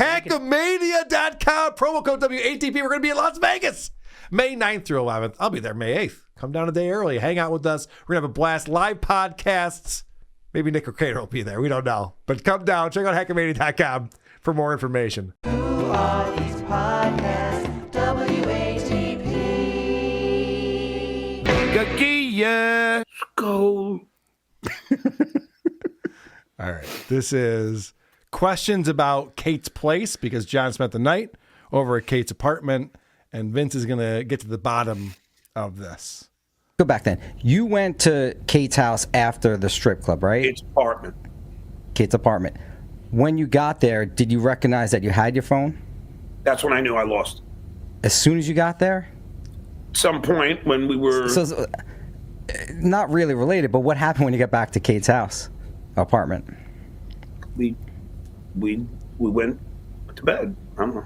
Hackamania.com, promo code WATP. We're going to be in Las Vegas May 9th through 11th. I'll be there May 8th. Come down a day early. Hang out with us. We're going to have a blast. Live podcasts. Maybe Nick or Kate will be there. We don't know. But come down. Check out Hackamania.com for more information. Who are these podcasts? WATP. Gakia. Go. All right. This is questions about Kate's place because John spent the night over at Kate's apartment, and Vince is going to get to the bottom of this. Go back then. You went to Kate's house after the strip club, right? Kate's apartment. Kate's apartment. When you got there, did you recognize that you had your phone? That's when I knew I lost. As soon as you got there? Some point when we were... So, not really related, but what happened when you got back to Kate's house, apartment? We went to bed. I don't know.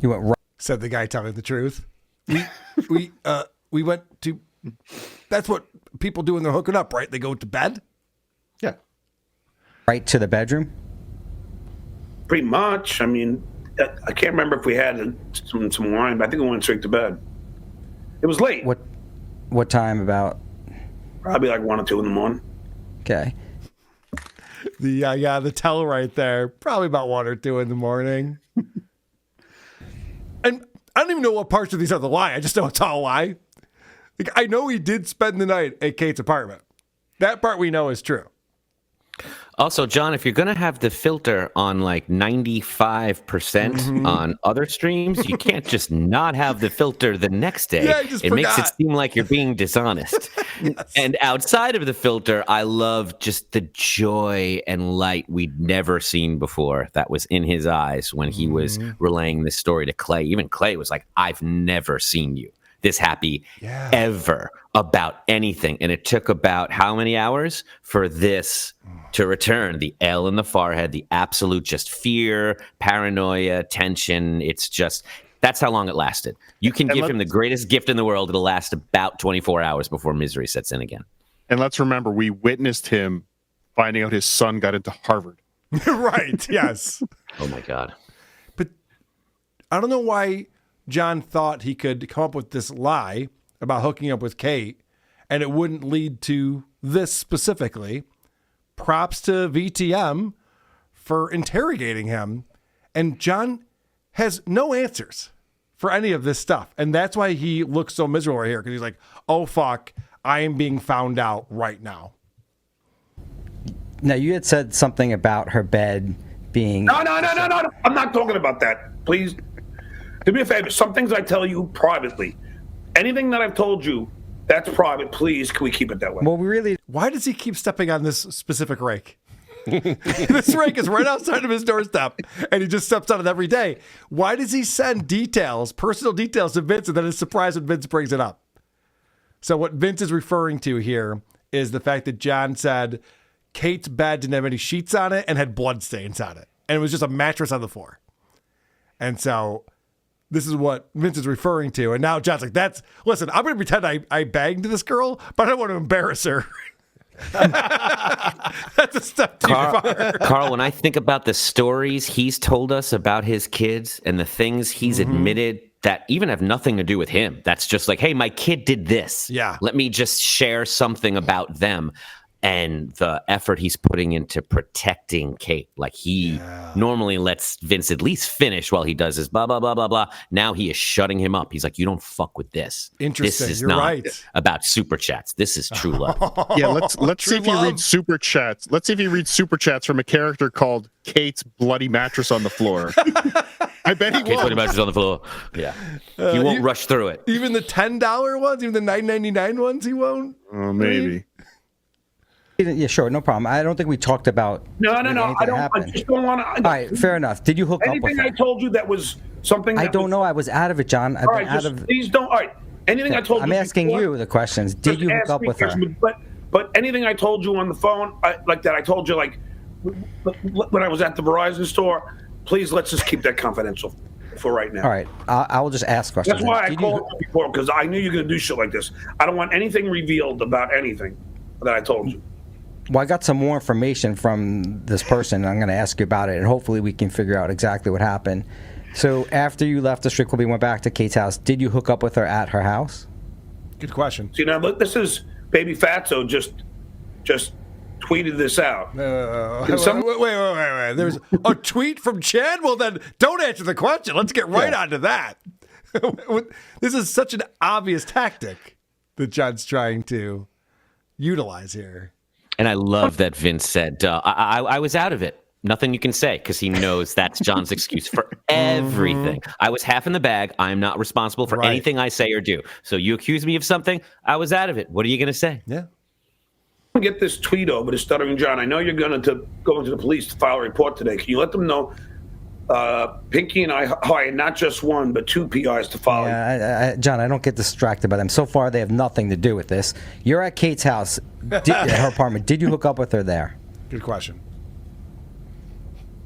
You went right. Said the guy telling the truth. We went to... That's what people do when they're hooking up, right? They go to bed? Yeah. Right to the bedroom? Pretty much. I mean, I can't remember if we had some wine, but I think we went straight to bed. It was late. What time about? Probably like 1 or 2 in the morning. Okay. The tell right there. Probably about 1 or 2 in the morning. And I don't even know what parts of these are the lie. I just know it's all a lie. Like, I know he did spend the night at Kate's apartment. That part we know is true. Also, John, if you're going to have the filter on like 95% on other streams, you can't just not have the filter the next day. Yeah, I just it makes forgot. it seem like you're being dishonest. Yes. And outside of the filter, I love just the joy and light we'd never seen before that was in his eyes when he was relaying this story to Clay. Even Clay was like, I've never seen you this happy ever about anything. And it took about how many hours for this to return? The L in the forehead, the absolute just fear, paranoia, tension. It's just, that's how long it lasted. You can give him the greatest gift in the world. It'll last about 24 hours before misery sets in again. And let's remember, we witnessed him finding out his son got into Harvard. Right, yes. Oh, my God. But I don't know why John thought he could come up with this lie about hooking up with Kate and it wouldn't lead to this specifically. Props to VTM for interrogating him. And John has no answers for any of this stuff. And that's why he looks so miserable right here, because he's like, oh, fuck, I am being found out right now. Now, you had said something about her bed being... No. I'm not talking about that. Please, do me a favor. Some things I tell you privately. Anything that I've told you, that's private. Please, can we keep it that way? Well, we really... Why does he keep stepping on this specific rake? This rake is right outside of his doorstep, and he just steps on it every day. Why does he send details, personal details to Vince, and then is surprised when Vince brings it up? So what Vince is referring to here is the fact that John said Kate's bed didn't have any sheets on it and had blood stains on it. And it was just a mattress on the floor. And so this is what Vince is referring to. And now John's like, listen, I'm going to pretend I banged this girl, but I don't want to embarrass her. That's a step too far. Carl, when I think about the stories he's told us about his kids and the things he's admitted that even have nothing to do with him, that's just like, hey, my kid did this. Yeah. Let me just share something about them. And the effort he's putting into protecting Kate. Like he normally lets Vince at least finish while he does his blah, blah, blah, blah, blah. Now he is shutting him up. He's like, you don't fuck with this. Interesting. This is You're not right. about super chats. This is true love. Yeah, let's see if he reads super chats. Let's see if he reads super chats from a character called Kate's bloody mattress on the floor. I bet he Kate's bloody will. mattress on the floor. Yeah. He won't rush through it. Even the $10 ones, even the $9.99 ones, he won't? Oh, maybe. Yeah, sure, no problem. I don't think we talked about... No. I just don't want to... All right, fair enough. Did you hook up with Anything her? I told you that was something that I don't know. I was out of it, John. I've All been right, out just of... please don't... All right, anything I told you... I'm asking before, you the questions. Did just you hook ask up me with her? questions, But anything I told you on the phone, like that I told you, like, when I was at the Verizon store, please, let's just keep that confidential for right now. All right, I will just ask questions. That's why I Did called you before, because I knew you were going to do shit like this. I don't want anything revealed about anything that I told you. Well, I got some more information from this person. I'm going to ask you about it, and hopefully we can figure out exactly what happened. So after you left the strip club, you went back to Kate's house. Did you hook up with her at her house? Good question. See, now look, this is Baby Fatso just tweeted this out. Wait. There's a tweet from Chad? Well, then don't answer the question. Let's get right onto that. This is such an obvious tactic that John's trying to utilize here. And I love that Vince said, I was out of it. Nothing you can say, because he knows that's John's excuse for everything. I was half in the bag. I'm not responsible for anything I say or do. So you accuse me of something, I was out of it. What are you going to say? Yeah. Get this tweet over to Stuttering John. I know you're going to go into the police to file a report today. Can you let them know Pinky and I hired not just one, but 2 PIs to follow? Yeah, John, I don't get distracted by them. So far, they have nothing to do with this. You're at Kate's house, her apartment. Did you hook up with her there? Good question.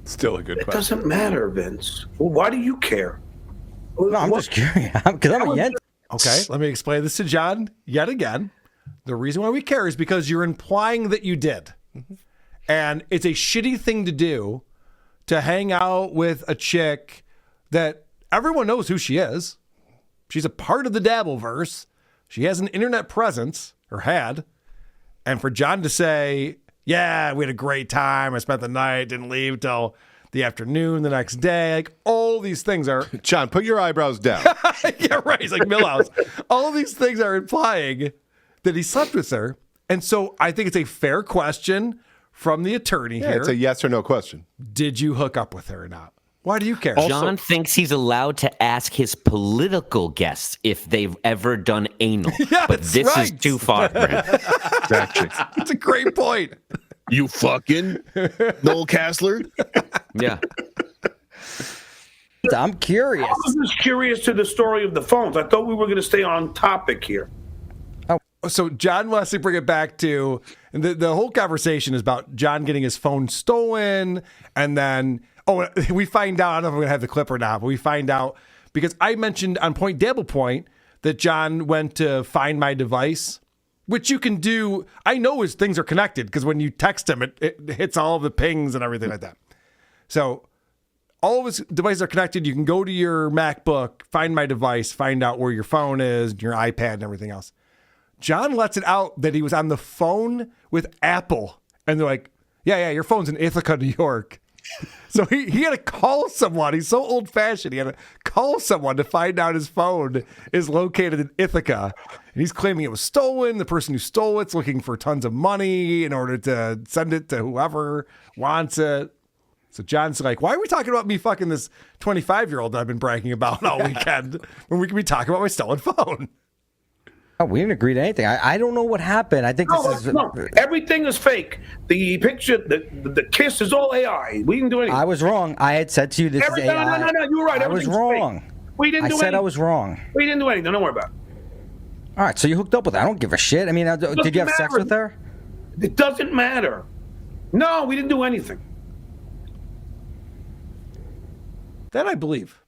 Still a good It question. doesn't matter, Vince. Well, why do you care? No, I'm just curious, because I'm a Yent. Okay, let me explain this to John yet again. The reason why we care is because you're implying that you did. And it's a shitty thing to do to hang out with a chick that everyone knows who she is. She's a part of the Dabbleverse. She has an internet presence, or had. And for John to say, yeah, we had a great time. I spent the night, didn't leave till the afternoon the next day. Like, all these things are... John, put your eyebrows down. Yeah, right. He's like Millhouse. All these things are implying that he slept with her. And so I think it's a fair question from the attorney here. It's a yes or no question. Did you hook up with her or not? Why do you care? John thinks he's allowed to ask his political guests if they've ever done anal. Yeah, but this is too far for him. Exactly. It's a great point. You fucking Noel Castler? Yeah. I'm curious. I was just curious to the story of the phones. I thought we were going to stay on topic here. So John wants to bring it back to, and the whole conversation is about John getting his phone stolen, and then, we find out, I don't know if we're going to have the clip or not, but we find out, because I mentioned on Point Dabble Point that John went to find my device, which you can do. I know his things are connected, because when you text him, it hits all of the pings and everything like that. So all of his devices are connected. You can go to your MacBook, find my device, find out where your phone is, your iPad, and everything else. John lets it out that he was on the phone with Apple. And they're like, yeah, your phone's in Ithaca, New York. So he had to call someone. He's so old-fashioned. He had to call someone to find out his phone is located in Ithaca. And he's claiming it was stolen. The person who stole it's looking for tons of money in order to send it to whoever wants it. So John's like, why are we talking about me fucking this 25-year-old that I've been bragging about all weekend when we can be talking about my stolen phone? Oh, we didn't agree to anything. I don't know what happened. I think this is... No, everything is fake. The picture, the kiss is all AI. We didn't do anything. I was wrong. I had said to you this is AI. No, you were right. I was wrong. We didn't do anything. I said I was wrong. We didn't do anything. Don't worry about it. All right, so you hooked up with her. I don't give a shit. I mean, did you have sex with her? It doesn't matter. No, we didn't do anything. That I believe.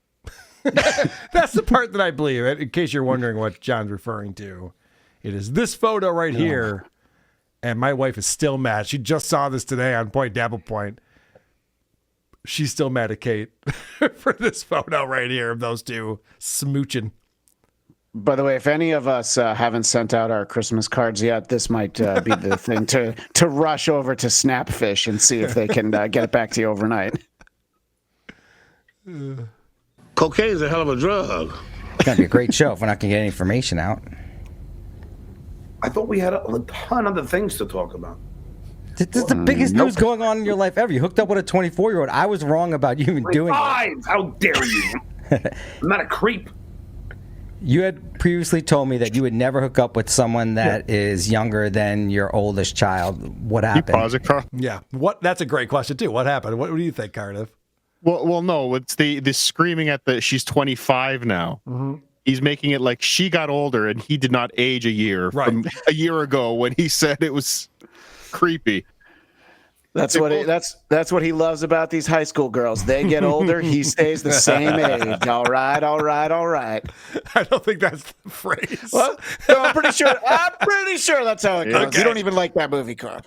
That's the part that I believe. In case you're wondering what John's referring to, it is this photo right here. And my wife is still mad. She just saw this today on Point Dabble Point. She's still mad at Kate for this photo right here of those two smooching. By the way, if any of us haven't sent out our Christmas cards yet, this might be the thing to rush over to Snapfish and see if they can get it back to you overnight. Cocaine's a hell of a drug. It's going to be a great show if we're not going to get any information out. I thought we had a ton of other things to talk about. This is the biggest news going on in your life ever. You hooked up with a 24-year-old. I was wrong about you even doing it. How dare you? I'm not a creep. You had previously told me that you would never hook up with someone that is younger than your oldest child. What happened? You pause it, Carl? Yeah. That's a great question, too. What happened? What do you think, Cardiff? Well, no. It's the screaming at she's 25 now. Mm-hmm. He's making it like she got older and he did not age a year from a year ago when he said it was creepy. That's what he loves about these high school girls. They get older, he stays the same age. All right. I don't think that's the phrase. Well, no, I'm pretty sure that's how it goes. Okay. You don't even like that movie, Carl.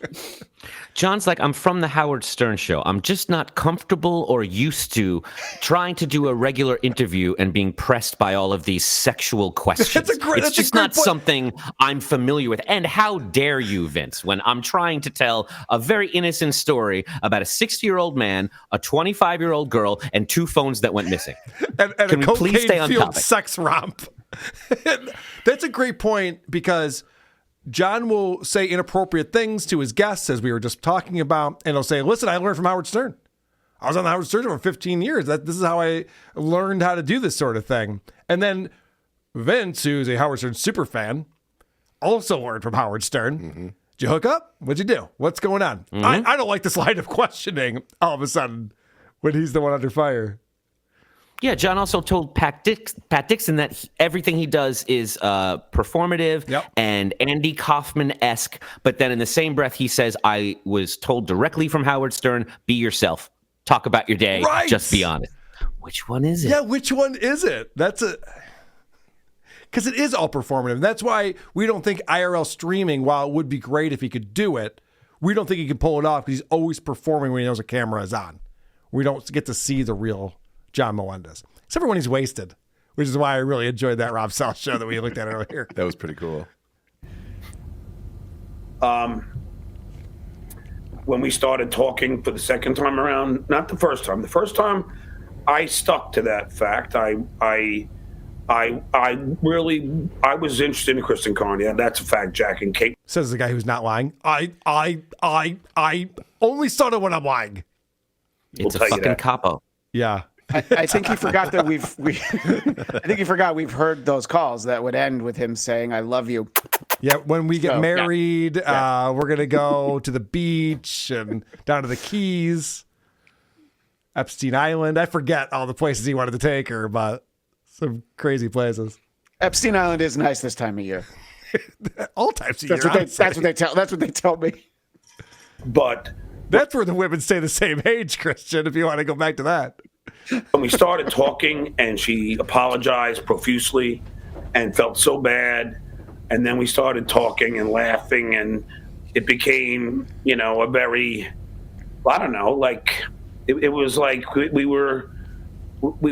John's like, I'm from the Howard Stern show. I'm just not comfortable or used to trying to do a regular interview and being pressed by all of these sexual questions. It's just not something I'm familiar with. And how dare you, Vince, when I'm trying to tell a very innocent story about a 60-year-old man, a 25-year-old girl, and 2 phones that went missing. and Can a we please stay on cocaine-fueled topic? sex romp. That's a great point because John will say inappropriate things to his guests, as we were just talking about, and he'll say, listen, I learned from Howard Stern. I was on the Howard Stern show for 15 years. This is how I learned how to do this sort of thing. And then Vince, who's a Howard Stern super fan, also learned from Howard Stern. Mm-hmm. Did you hook up? What'd you do? What's going on? Mm-hmm. I don't like this line of questioning all of a sudden when he's the one under fire. Yeah, John also told Pat Dixon that everything he does is performative and Andy Kaufman-esque. But then in the same breath, he says, I was told directly from Howard Stern, be yourself. Talk about your day. Right. Just be honest. Which one is it? Yeah, which one is it? Because it is all performative. That's why we don't think IRL streaming, while it would be great if he could do it, we don't think he can pull it off because he's always performing when he knows a camera is on. We don't get to see the real John Melendez, except for when he's wasted, which is why I really enjoyed that Rob South show that we looked at earlier. That was pretty cool. When we started talking for the second time around, not the first time. The first time, I stuck to that fact. I was interested in Kristen Carney. Yeah, that's a fact, Jack. And Kate says the guy who's not lying. I only start it when I'm lying. It's a fucking capo. Yeah. I think he forgot that I think he forgot we've heard those calls that would end with him saying, I love you. Yeah, when we get married, we're going to go to the beach and down to the Keys, Epstein Island. I forget all the places he wanted to take her, but some crazy places. Epstein Island is nice this time of year. All times of year. That's what they tell me. But that's where the women stay the same age, Christian, if you want to go back to that. When we started talking and she apologized profusely and felt so bad, and then we started talking and laughing, and it became, a very, I don't know, like it was like we were, like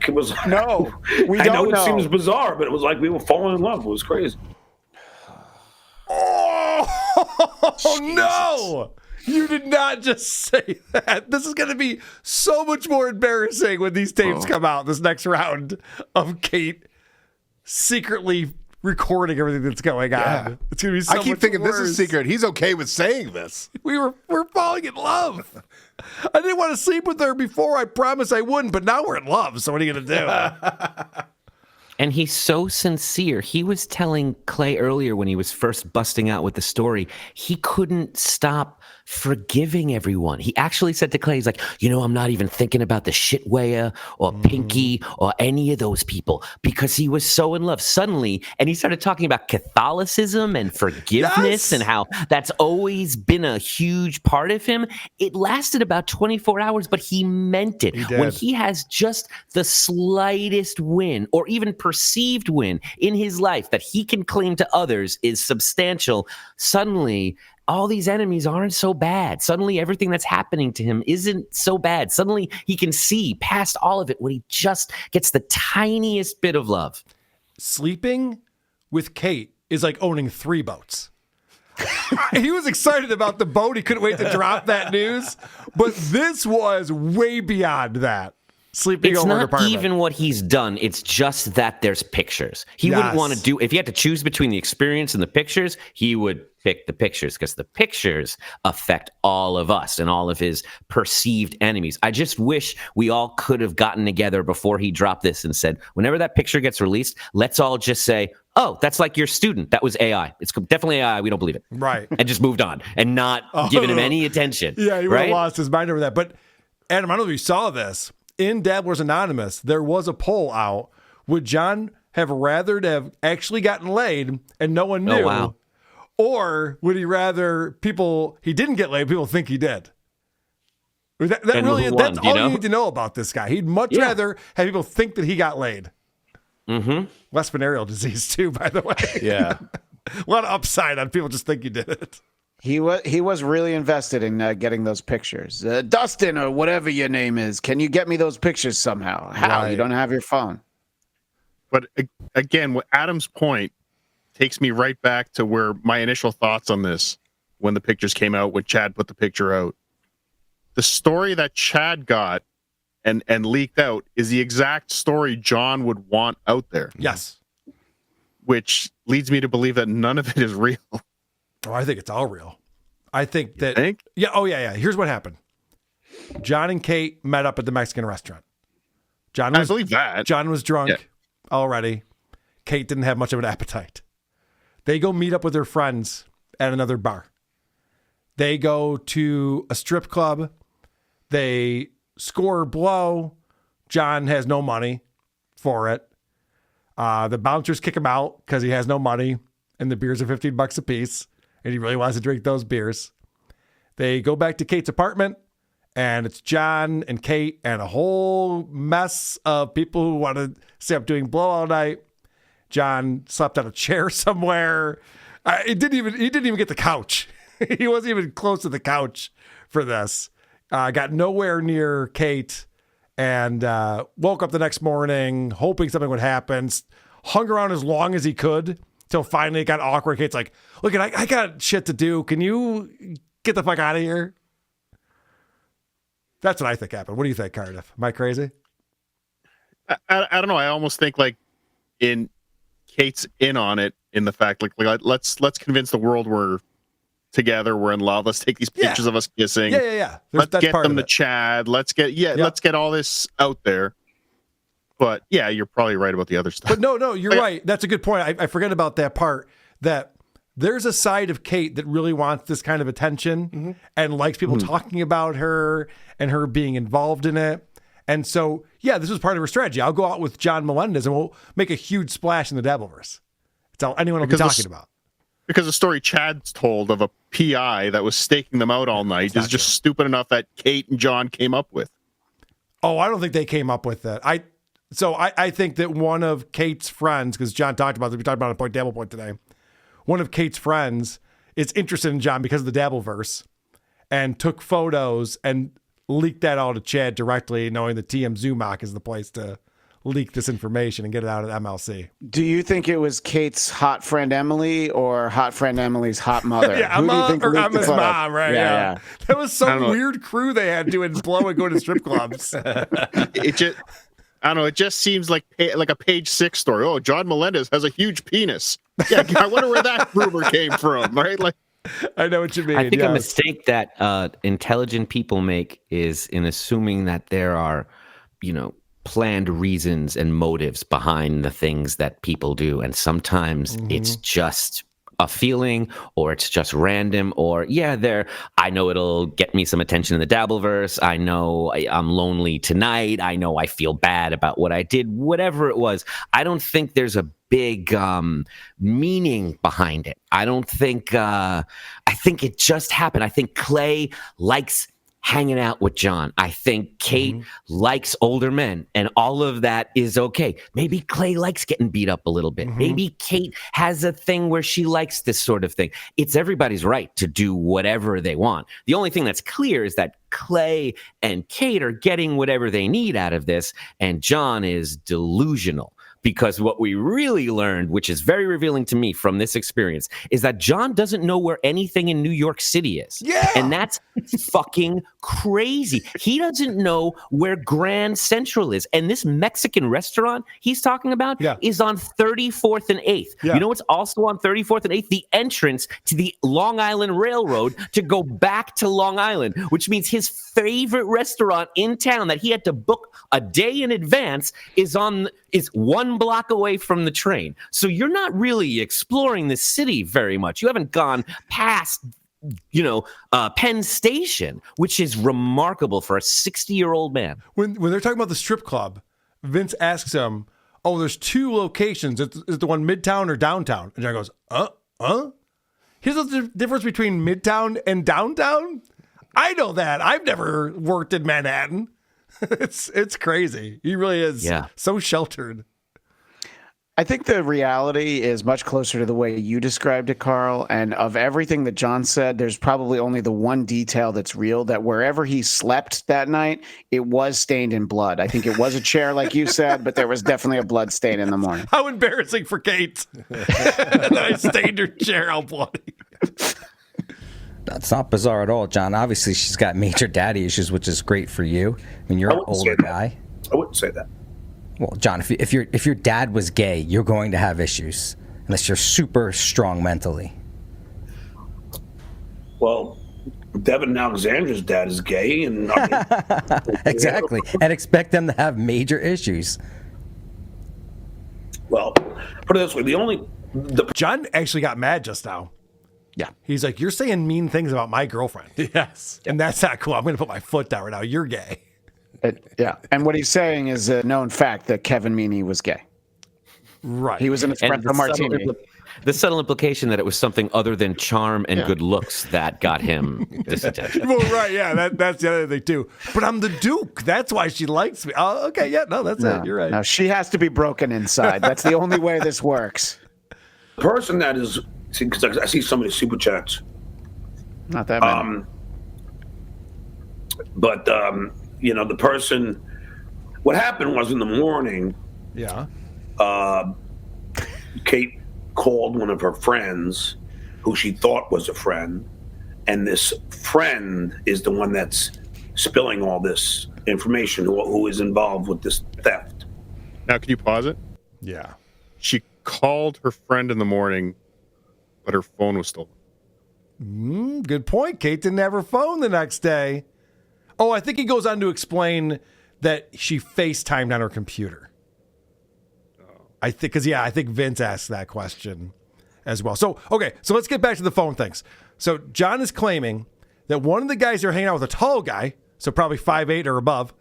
it was. No, we I don't know. It seems bizarre, but it was like we were falling in love. It was crazy. Oh no! You did not just say that. This is going to be so much more embarrassing when these tapes come out, this next round of Kate secretly recording everything that's going on. Yeah. It's going to be so much I keep thinking worse. this is secret. He's okay with saying this. We're falling in love. I didn't want to sleep with her before. I promised I wouldn't, but now we're in love. So what are you going to do? And he's so sincere. He was telling Clay earlier when he was first busting out with the story, he couldn't stop forgiving everyone. He actually said to Clay, he's like, I'm not even thinking about the Shitwaya or Pinky or any of those people because he was so in love suddenly. And he started talking about Catholicism and forgiveness and how that's always been a huge part of him. It lasted about 24 hours, but he meant it. When he has just the slightest win or even perceived win in his life that he can claim to others is substantial, suddenly all these enemies aren't so bad. Suddenly everything that's happening to him isn't so bad. Suddenly he can see past all of it when he just gets the tiniest bit of love. Sleeping with Kate is like owning 3 boats. He was excited about the boat. He couldn't wait to drop that news. But this was way beyond that. Sleeping it's over an not apartment. even what he's done. It's just that there's pictures. He wouldn't want to do, if he had to choose between the experience and the pictures, he would pick the pictures because the pictures affect all of us and all of his perceived enemies. I just wish we all could have gotten together before he dropped this and said, whenever that picture gets released, let's all just say, oh, that's like your student. That was AI. It's definitely AI. We don't believe it. Right. And just moved on and not given him any attention. Yeah, he would have right? lost his mind over that. But Adam, I don't know if you saw this. In Dabblers Anonymous, there was a poll out. Would John have rather to have actually gotten laid and no one knew? Oh, wow. Or would he rather he didn't get laid, people think he did? That And really, who that's won, all you need to know about this guy. He'd much rather have people think that he got laid. Mm-hmm. Less venereal disease too, by the way. Yeah. A lot of upside on people just think you did it. He was really invested in getting those pictures. Dustin, or whatever your name is, can you get me those pictures somehow? How? Right. You don't have your phone. But again, what Adam's point takes me right back to where my initial thoughts on this, when the pictures came out, when Chad put the picture out. The story that Chad got and leaked out is the exact story John would want out there. Yes. Which leads me to believe that none of it is real. Oh, I think it's all real. I think that. Think? Yeah. Oh, yeah. Here's what happened. John and Kate met up at the Mexican restaurant. I believe that. John was drunk already. Kate didn't have much of an appetite. They go meet up with their friends at another bar. They go to a strip club. They score a blow. John has no money for it. The bouncers kick him out because he has no money, and the beers are $15 a piece, and he really wants to drink those beers. They go back to Kate's apartment, and it's John and Kate and a whole mess of people who want to stay up doing blow all night. John slept on a chair somewhere. He didn't even get the couch. He wasn't even close to the couch for this. Got nowhere near Kate, and woke up the next morning hoping something would happen. Hung around as long as he could till finally it got awkward. Kate's like, "Look, I got shit to do. Can you get the fuck out of here?" That's what I think happened. What do you think, Cardiff? Am I crazy? I don't know. I almost think like Kate's in on it, in the fact like let's convince the world we're together, we're in love. Let's take these pictures of us kissing. Yeah. Let's get them to Chad. Let's get all this out there. But yeah, you're probably right about the other stuff. But no, you're right. That's a good point. I forget about that part, that there's a side of Kate that really wants this kind of attention and likes people talking about her and her being involved in it. And so, yeah, this was part of her strategy. I'll go out with John Melendez and we'll make a huge splash in the Dabbleverse. It's all anyone will be talking about. Because the story Chad's told of a PI that was staking them out all night is just stupid enough that Kate and John came up with. Oh, I don't think they came up with that. I think that one of Kate's friends, because John talked about this, we talked about it on Dabble Point today. One of Kate's friends is interested in John because of the Dabbleverse and took photos and leaked that all to Chad directly, knowing that TM Zumach is the place to leak this information and get it out at MLC. Do you think it was Kate's hot friend Emily or hot friend Emily's hot mother? Who do you think or leaked the Emma's photo? mom, right? Yeah. That was some weird crew they had doing blow and going to strip clubs. It just, I don't know. It just seems like a Page 6 story. Oh, John Melendez has a huge penis. Yeah, I wonder where that rumor came from, right? Like, I know what you mean. I think a mistake that intelligent people make is in assuming that there are, planned reasons and motives behind the things that people do. And sometimes it's just a feeling, or it's just random, or I know it'll get me some attention in the Dabbleverse. I know I'm lonely tonight. I know I feel bad about what I did, whatever it was. I don't think there's a big meaning behind it. I don't think, I think it just happened. I think Clay likes hanging out with John. I think Kate likes older men, and all of that is okay. Maybe Clay likes getting beat up a little bit. Maybe Kate has a thing where she likes this sort of thing. It's everybody's right to do whatever they want. The only thing that's clear is that Clay and Kate are getting whatever they need out of this, and John is delusional. Because what we really learned, which is very revealing to me from this experience, is that John doesn't know where anything in New York City is. Yeah. And that's fucking crazy. He doesn't know where Grand Central is. And this Mexican restaurant he's talking about is on 34th and 8th. Yeah. You know what's also on 34th and 8th? The entrance to the Long Island Railroad to go back to Long Island, which means his favorite restaurant in town that he had to book a day in advance is one block away from the train. So you're not really exploring the city very much. You haven't gone past, Penn Station, which is remarkable for a 60-year-old man. When they're talking about the strip club, Vince asks him, "Oh, there's two locations. Is the one Midtown or downtown?" And John goes, Here's the difference between Midtown and downtown? I know that. I've never worked in Manhattan. It's crazy. He really is so sheltered. I think the reality is much closer to the way you described it, Carl. And of everything that John said, there's probably only the one detail that's real, that wherever he slept that night, it was stained in blood. I think it was a chair, like you said, but there was definitely a blood stain in the morning. How embarrassing for Kate. That I stained her chair all bloody. That's not bizarre at all, John. Obviously, she's got major daddy issues, which is great for you. I mean, you're an older guy. I wouldn't say that. Well, John, if your dad was gay, you're going to have issues unless you're super strong mentally. Well, Devin and Alexandra's dad is gay, and Exactly, and expect them to have major issues. Well, put it this way: John actually got mad just now. Yeah. He's like, "You're saying mean things about my girlfriend." Yes. And that's not cool. I'm going to put my foot down right now. You're gay. Yeah. And what he's saying is a known fact that Kevin Meaney was gay. Right. He was an espresso martini. The subtle implication that it was something other than charm and good looks that got him this attention. Well, right, yeah, that's the other thing too. But I'm the Duke. That's why she likes me. Oh, okay, yeah, no, that's it. You're right. No, she has to be broken inside. That's the only way this works. The person that is, because I see so many super chats. Not that many. But the person. What happened was in the morning. Yeah. Kate called one of her friends, who she thought was a friend, and this friend is the one that's spilling all this information. Who is involved with this theft? Now, can you pause it? Yeah. She called her friend in the morning, but her phone was stolen. Good point. Kate didn't have her phone the next day. Oh, I think he goes on to explain that she FaceTimed on her computer. I think Vince asked that question as well. So let's get back to the phone things. So John is claiming that one of the guys they're hanging out with, a tall guy, so probably 5'8" or above,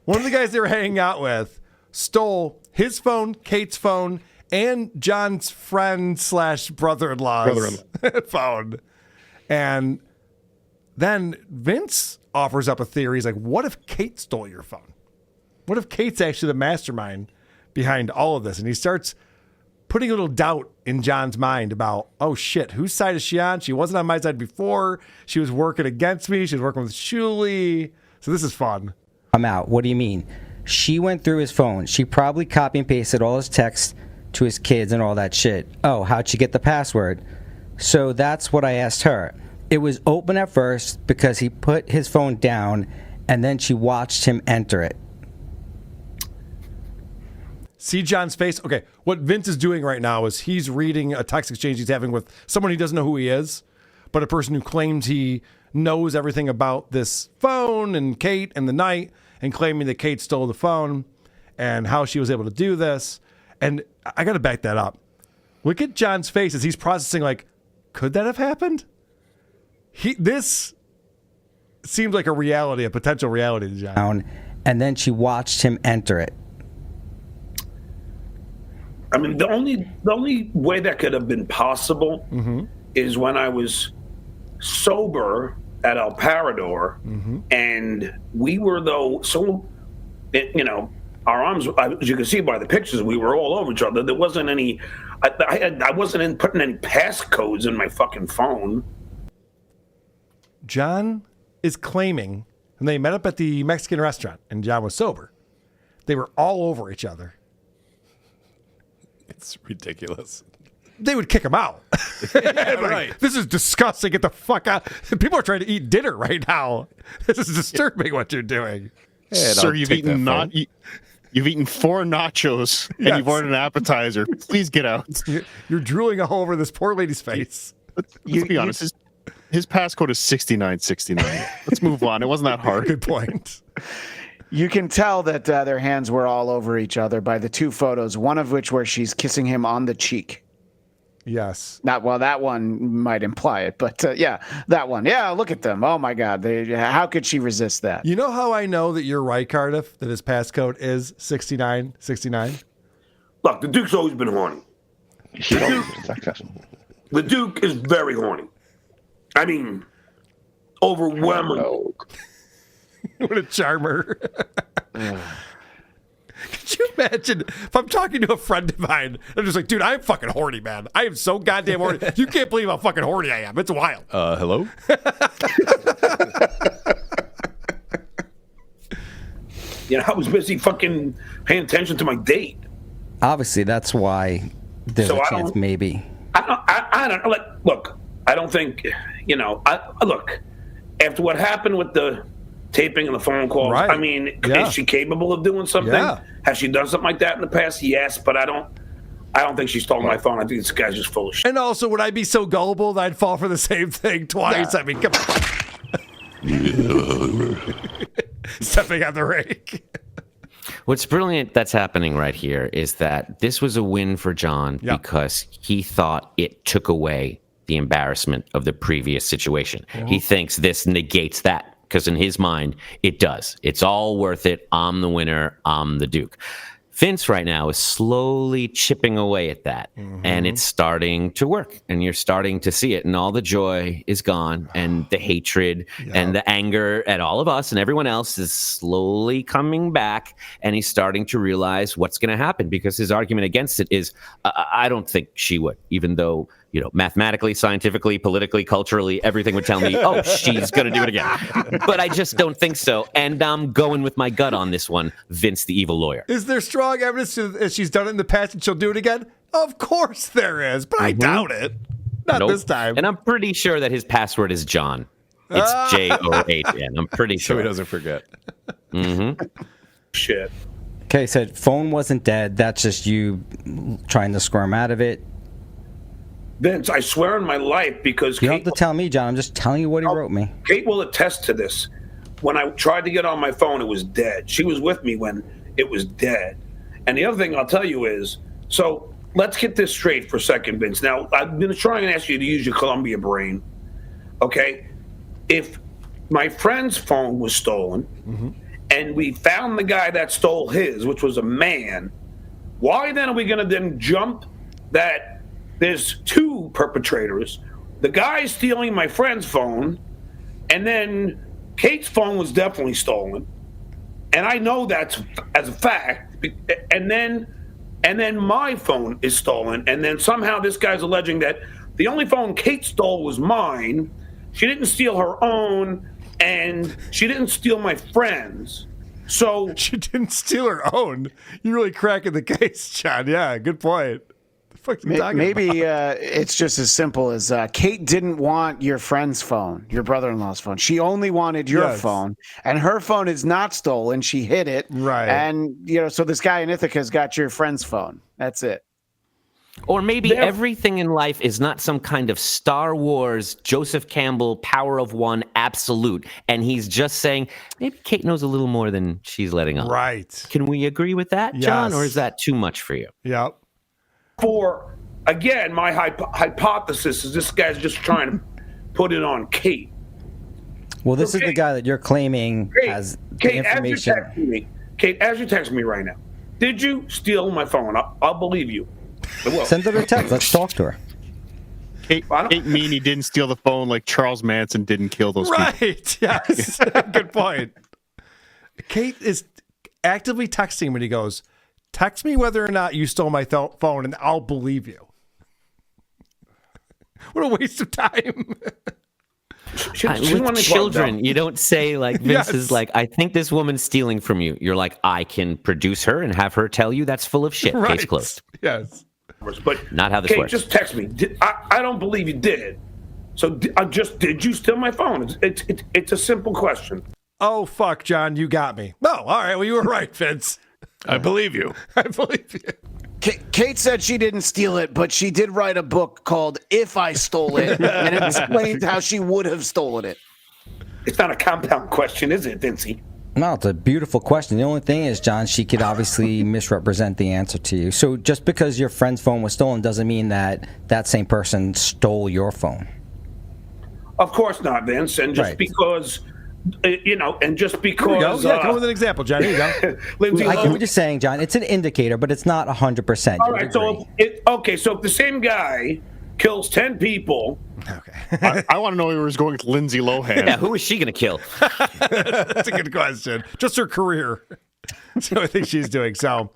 one of the guys they were hanging out with stole his phone, Kate's phone, and John's friend / brother-in-law's phone. And then Vince offers up a theory. He's like, what if Kate stole your phone? What if Kate's actually the mastermind behind all of this? And he starts putting a little doubt in John's mind about, oh shit, whose side is she on? She wasn't on my side before. She was working against me. She was working with Shuli. So this is fun. I'm out. What do you mean? She went through his phone. She probably copy and pasted all his texts to his kids and all that shit. Oh, how'd she get the password? So that's what I asked her. It was open at first because he put his phone down and then she watched him enter it. See John's face? Okay, what Vince is doing right now is he's reading a text exchange he's having with someone he doesn't know who he is, but a person who claims he knows everything about this phone and Kate and the night, and claiming that Kate stole the phone and how she was able to do this. And I got to back that up. Look at John's face as he's processing, like, could that have happened? This seems like a potential reality to John. And then she watched him enter it. I mean, the only way that could have been possible is when I was sober at El Parador, and we were our arms, as you can see by the pictures, we were all over each other. There wasn't any. I wasn't putting any passcodes in my fucking phone. John is claiming, when they met up at the Mexican restaurant and John was sober, they were all over each other. It's ridiculous. They would kick him out. Right. This is disgusting. Get the fuck out. People are trying to eat dinner right now. This is disturbing what you're doing. Hey, Sir, you've eaten 4 nachos and you've ordered an appetizer. Please get out. You're drooling all over this poor lady's face. Let's be honest. His passcode is 6969. Let's move on. It wasn't that hard. Good point. You can tell that their hands were all over each other by the 2 photos, one of which where she's kissing him on the cheek. Yes. That one might imply it, but that one. Yeah, look at them. Oh my God. How could she resist that? You know how I know that you're right, Cardiff, that his passcode is 6969? Look, the Duke's always been horny. The Duke is very horny. I mean, overwhelming. What a charmer. Could you Imagine if I'm talking to a friend of mine, I'm just like, dude, I'm fucking horny, man. I am so goddamn horny. You can't believe how fucking horny I am. It's wild. Hello? I was busy fucking paying attention to my date. Obviously, that's why there's a chance maybe. I don't look. I don't think look, after what happened with the taping and the phone calls, Right. I mean, is she capable of doing something? Yeah. Has she done something like that in the past? Yes, but I don't think she stole my phone. I think this guy's just full of shit. And also, would I be so gullible that I'd fall for the same thing twice? I mean, come on. Stepping on the rake. What's brilliant that's happening right here is that this was a win for John because he thought it took away the embarrassment of the previous situation. He thinks this negates that because in his mind, it does. It's all worth it. I'm the winner. I'm the Duke. Vince right now is slowly chipping away at that, and it's starting to work, and you're starting to see it, and all the joy is gone, and the hatred and the anger at all of us and everyone else is slowly coming back, and he's starting to realize what's going to happen because his argument against it is, I don't think she would, even though, mathematically, scientifically, politically, culturally, everything would tell me, oh, she's going to do it again. But I just don't think so. And I'm going with my gut on this one, Vince, the evil lawyer. Is there strong evidence that she's done it in the past and she'll do it again? Of course there is, but I doubt it. Not this time. And I'm pretty sure that his password is John. It's John. I'm pretty sure. So he doesn't forget. Shit. Okay, so phone wasn't dead. That's just you trying to squirm out of it. Vince, I swear on my life, because You don't have to tell me, John. I'm just telling you what he wrote me. Kate will attest to this. When I tried to get on my phone, it was dead. She was with me when it was dead. And the other thing I'll tell you is, so let's get this straight for a second, Vince. Now, I'm going to try and ask you to use your Columbia brain. Okay? If my friend's phone was stolen and we found the guy that stole his, which was a man, why then are we going to then jump that there's two perpetrators? The guy stealing my friend's phone, and then Kate's phone was definitely stolen. And I know that's as a fact. And then my phone is stolen. And then somehow this guy's alleging that the only phone Kate stole was mine. She didn't steal her own, and she didn't steal my friend's. So she didn't steal her own. You're really cracking the case, John. Yeah, good point. Maybe it's just as simple as Kate didn't want your friend's phone, your brother-in-law's phone. She only wanted your phone, and her phone is not stolen. She hid it, right? And so this guy in Ithaca's got your friend's phone. That's it. Or maybe everything in life is not some kind of Star Wars, Joseph Campbell, power of one absolute. And he's just saying, maybe Kate knows a little more than she's letting on. Right. Can we agree with that, John? Or is that too much for you? Yep. For, again, my hypothesis is this guy's just trying to put it on Kate. Well, this is the guy that you're claiming has the information. Kate, as you text me right now, did you steal my phone? I'll believe you. Send her a text. Let's talk to her. Kate Meaney didn't steal the phone like Charles Manson didn't kill those people. Right. Yes. Good point. Kate is actively texting him when he goes, text me whether or not you stole my phone and I'll believe you. What a waste of time. With children, you don't say like Vince is like, I think this woman's stealing from you. You're like, I can produce her and have her tell you that's full of shit. Right. Case closed. Yes. But not how this works. Just text me. I don't believe you did. So did you steal my phone? It's a simple question. Oh, fuck, John, you got me. Oh, all right. Well, you were right, Vince. I believe you. I believe you. Kate said she didn't steal it, but she did write a book called If I Stole It, and it explains how she would have stolen it. It's not a compound question, is it, Vincey? No, it's a beautiful question. The only thing is, John, she could obviously misrepresent the answer to you. So just because your friend's phone was stolen doesn't mean that that same person stole your phone. Of course not, Vince. And just because... and just because... Yeah, come with an example, John. Here you go. Lindsay, I get what you're saying, John. It's an indicator, but it's not 100%. All right, so if the same guy kills 10 people... Okay. I want to know where he was going with Lindsay Lohan. Yeah, who is she going to kill? That's a good question. Just her career. That's what I think she's doing. So,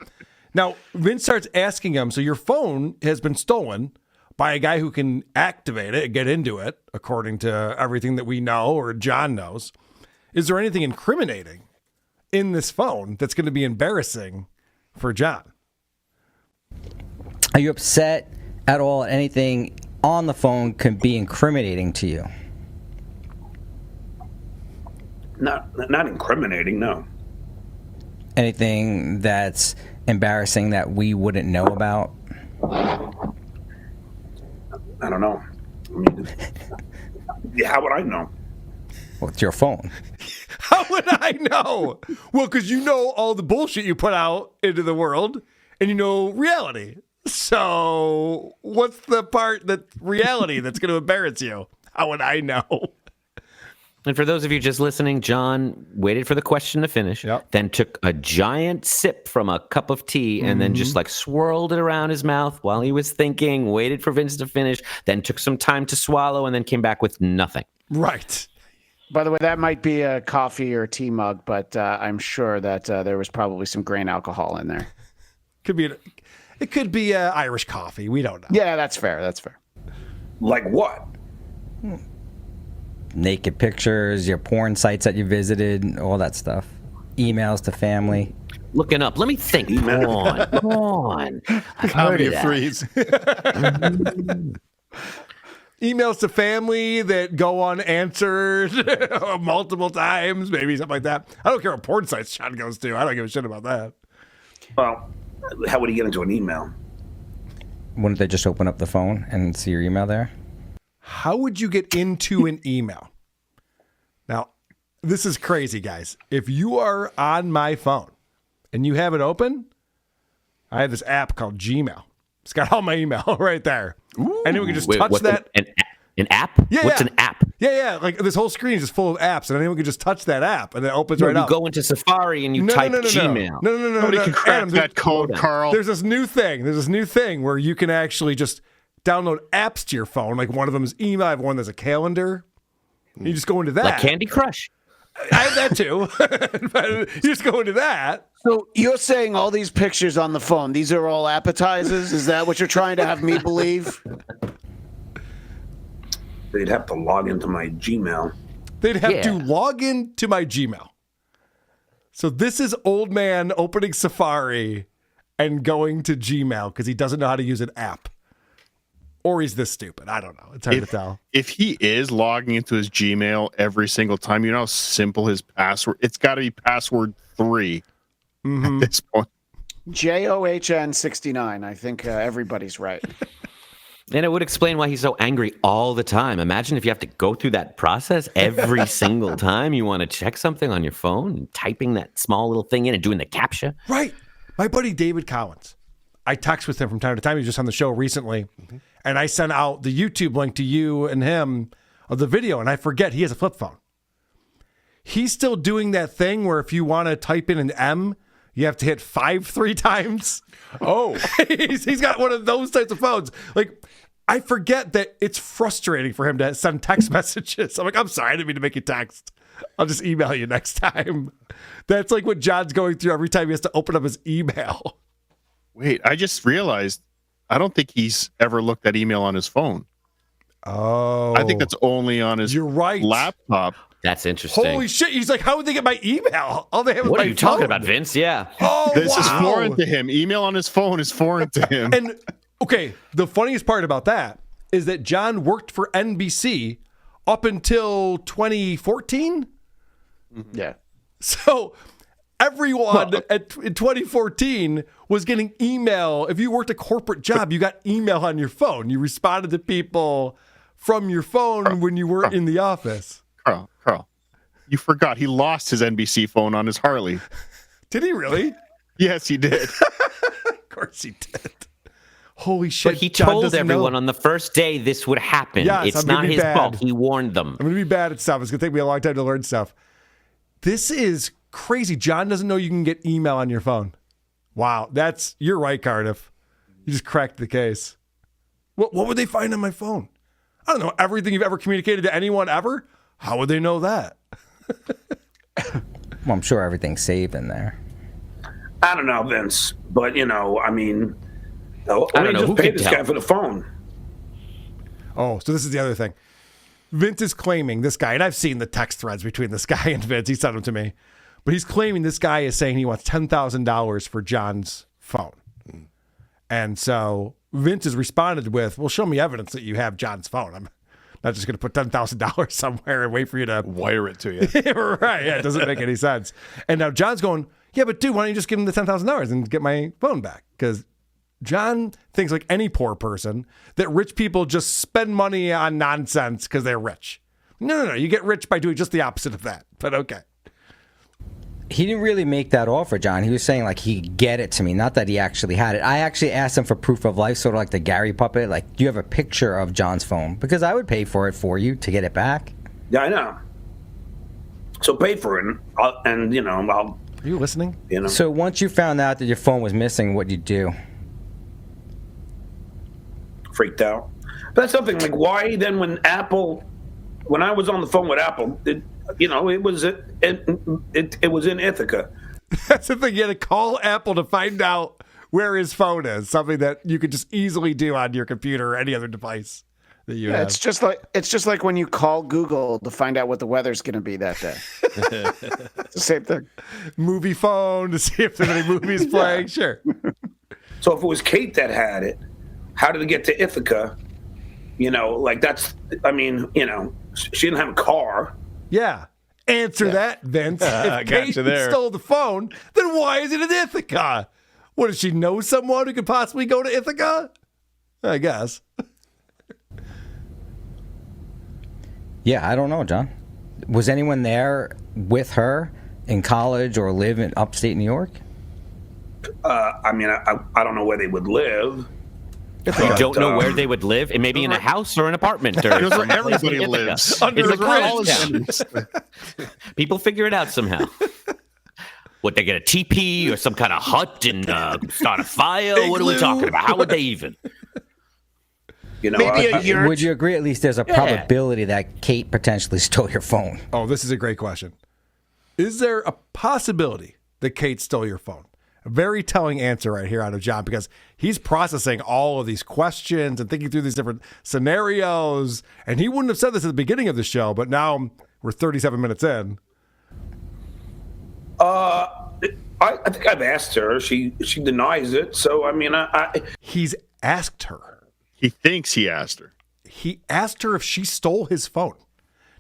Now, Vince starts asking him, so your phone has been stolen by a guy who can activate it and get into it, according to everything that we know or John knows. Is there anything incriminating in this phone that's going to be embarrassing for John? Are you upset at all? Anything on the phone can be incriminating to you? Not incriminating, no. Anything that's embarrassing that we wouldn't know about? I don't know. I mean, how would I know? Well, it's your phone. How would I know? Well, because you know all the bullshit you put out into the world, and you know reality. So what's the part that's reality that's going to embarrass you? How would I know? And for those of you just listening, John waited for the question to finish, then took a giant sip from a cup of tea and then just like swirled it around his mouth while he was thinking, waited for Vince to finish, then took some time to swallow and then came back with nothing. Right. By the way, that might be a coffee or tea mug, but I'm sure that there was probably some grain alcohol in there. It could be Irish coffee. We don't know. Yeah, that's fair. That's fair. Like what? Naked pictures, your porn sites that you visited, all that stuff. Emails to family. Looking up. Let me think. Porn. I've heard of that. Freeze. Emails to family that go unanswered multiple times, maybe something like that. I don't care what porn sites John goes to. I don't give a shit about that. Well, how would he get into an email? Wouldn't they just open up the phone and see your email there? How would you get into an email? Now, this is crazy, guys. If you are on my phone and you have it open, I have this app called Gmail. It's got all my email right there. Ooh. And then we can just touch that. An app? Yeah, What's yeah. an app? Yeah. Like this whole screen is just full of apps, and anyone can just touch that app, and it opens right up. You go into Safari and you type Gmail. No. Nobody can crack that code, Carl. There's this new thing where you can actually just download apps to your phone. Like one of them is email. I have one that's a calendar. You just go into that. Like Candy Crush. I have that too. But you just go into that. So you're saying all these pictures on the phone, these are all appetizers? Is that what you're trying to have me believe? They'd have to log into my Gmail. They'd have to log into my Gmail. So this is old man opening Safari and going to Gmail because he doesn't know how to use an app. Or he's this stupid. I don't know. It's hard to tell. If he is logging into his Gmail every single time, you know how simple his password. It's got to be password 3 at this point. JOHN69. I think everybody's right. And it would explain why he's so angry all the time. Imagine if you have to go through that process every single time you want to check something on your phone, typing that small little thing in and doing the CAPTCHA. Right. My buddy David Collins. I text with him from time to time. He was just on the show recently. And I sent out the YouTube link to you and him of the video, and I forget he has a flip phone. He's still doing that thing where if you want to type in an M, you have to hit 5 3 times. Oh. he's got one of those types of phones. Like, I forget that it's frustrating for him to send text messages. I'm like, I'm sorry, I didn't mean to make you text. I'll just email you next time. That's like what John's going through every time he has to open up his email. Wait, I just realized I don't think he's ever looked at email on his phone. Oh. I think that's only on his laptop. That's interesting. Holy shit. He's like, how would they get my email? All they have What is are you my talking phone. about, Vince? Yeah. Oh, This is wow. foreign to him. Email on his phone is foreign to him. And, okay, the funniest part about that is that John worked for NBC up until 2014. Yeah. So everyone in 2014 was getting email. If you worked a corporate job, you got email on your phone. You responded to people from your phone when you weren't in the office. Carl, you forgot he lost his NBC phone on his Harley. Did he really? Yes, he did. Of course he did. Holy shit. But he John told doesn't everyone know. on the first day this would happen. Yes, It's I'm gonna not be his bad. fault. He warned them. I'm going to be bad at stuff. It's going to take me a long time to learn stuff. This is crazy. John doesn't know you can get email on your phone. Wow. You're right, Cardiff. You just cracked the case. What would they find on my phone? I don't know. Everything you've ever communicated to anyone ever? How would they know that? Well, I'm sure everything's saved in there. I don't know, Vince, but I mean, I don't know. just Who pay can this tell? guy for the phone. Oh, so this is the other thing. Vince is claiming this guy, and I've seen the text threads between this guy and Vince. He sent them to me. But he's claiming this guy is saying he wants $10,000 for John's phone. And so Vince has responded with, well, show me evidence that you have John's phone. I'm not just going to put $10,000 somewhere and wait for you to Wire it to you. right. Yeah, it doesn't make any sense. And now John's going, yeah, but dude, why don't you just give him the $10,000 and get my phone back? Because John thinks, like any poor person, that rich people just spend money on nonsense because they're rich. No. You get rich by doing just the opposite of that. But okay. He didn't really make that offer, John. He was saying, like, he'd get it to me, not that he actually had it. I actually asked him for proof of life, sort of like the Gary puppet. Like, do you have a picture of John's phone? Because I would pay for it for you to get it back. Yeah, I know. So pay for it, and I'll. Are you listening? So once you found out that your phone was missing, what'd you do? Freaked out. But that's something like, why then when I was on the phone with Apple, it was in Ithaca. That's the thing. You had to call Apple to find out where his phone is. Something that you could just easily do on your computer or any other device that you have. It's just like when you call Google to find out what the weather's going to be that day. It's the same thing. Movie phone to see if there's any movies playing. Sure. So if it was Kate that had it, how did it get to Ithaca? She didn't have a car. Yeah. Answer that, Vince. If Kate stole the phone, then why is it in Ithaca? What, does she know someone who could possibly go to Ithaca? I guess. Yeah, I don't know, John. Was anyone there with her in college or live in upstate New York? I don't know where they would live. You don't know where they would live? It may be in a house or an apartment. Or Because where someplace everybody in Ithaca. lives. It's a College college town. People figure it out somehow. What, they get a teepee or some kind of hut and start a fire? What are we talking about? How would they even? Maybe a year. Would you agree at least there's a probability that Kate potentially stole your phone? Oh, this is a great question. Is there a possibility that Kate stole your phone? A very telling answer right here out of John, because he's processing all of these questions and thinking through these different scenarios. And he wouldn't have said this at the beginning of the show, but now we're 37 minutes in. I think I've asked her. She denies it. So, He's asked her. He thinks he asked her. He asked her if she stole his phone.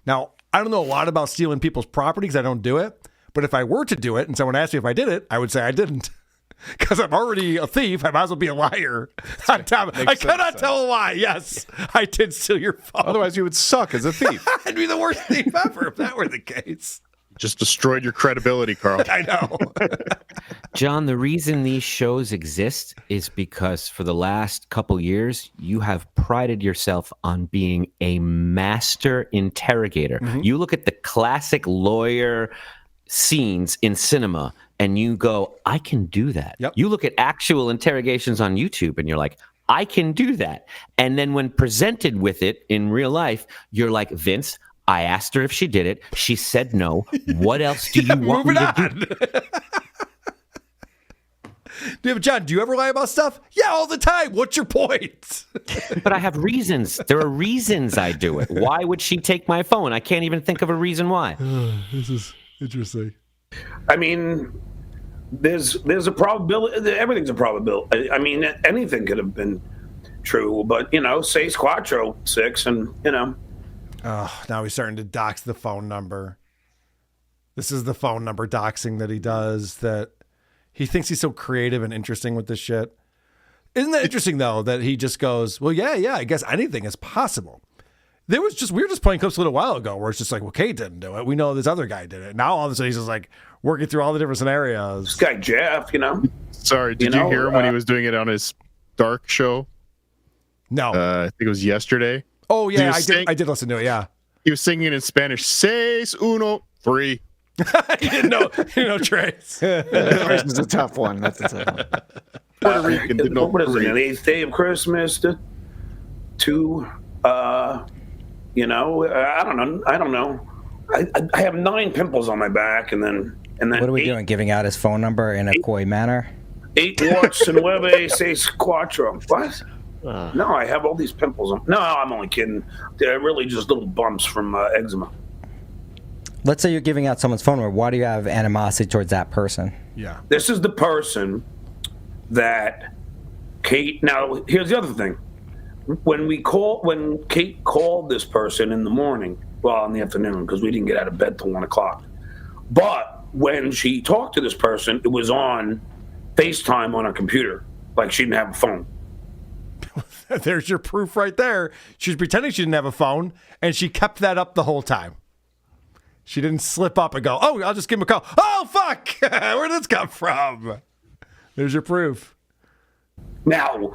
Now, I don't know a lot about stealing people's property because I don't do it. But if I were to do it and someone asked me if I did it, I would say I didn't. Because I'm already a thief. I might as well be a liar. I cannot tell a lie. Yes, I did steal your phone. Otherwise, you would suck as a thief. I'd be the worst thief ever if that were the case. Just destroyed your credibility, Carl. I know. John, the reason these shows exist is because for the last couple years, you have prided yourself on being a master interrogator. Mm-hmm. You look at the classic lawyer scenes in cinema and you go, I can do that. Yep. You look at actual interrogations on YouTube and you're like, I can do that. And then when presented with it in real life, you're like, Vince, I asked her if she did it. She said no. What else do you want me to do? John, do you ever lie about stuff? Yeah, all the time. What's your point? But I have reasons. There are reasons I do it. Why would she take my phone? I can't even think of a reason why. This is interesting. I mean, there's a probability. Everything's a probability. I mean, anything could have been true. But, seis cuatro, 6, and, Oh, now he's starting to dox the phone number. This is the phone number doxing that he does, that he thinks he's so creative and interesting with this shit. Isn't that interesting, though, that he just goes, well, yeah, I guess anything is possible. We were just playing clips a little while ago where it's just like, well, Kate didn't do it. We know this other guy did it. Now all of a sudden he's just like working through all the different scenarios. This guy, Jeff, Sorry, did you hear him when he was doing it on his dark show? No. I think it was yesterday. Oh, yeah, I did listen to it, yeah. He was singing it in Spanish. 6, 1, 3. He didn't know Trace. Trace is a tough one. That's a tough one. Puerto Rican did not what is it? breathe. The 8th day of Christmas to I don't know. I have 9 pimples on my back, and then And then What are we doing? Giving out his phone number in a coy manner? 8 warts and 9 What? No, I have all these pimples. No, I'm only kidding. They're really just little bumps from eczema. Let's say you're giving out someone's phone number. Why do you have animosity towards that person? Yeah. This is the person that Kate. Now, here's the other thing. When Kate called this person in the morning, well, in the afternoon, because we didn't get out of bed till 1 o'clock. But when she talked to this person, it was on FaceTime on her computer, like she didn't have a phone. There's your proof right there. She was pretending she didn't have a phone, and she kept that up the whole time. She didn't slip up and go, oh, I'll just give him a call. Oh, fuck! Where did this come from? There's your proof. Now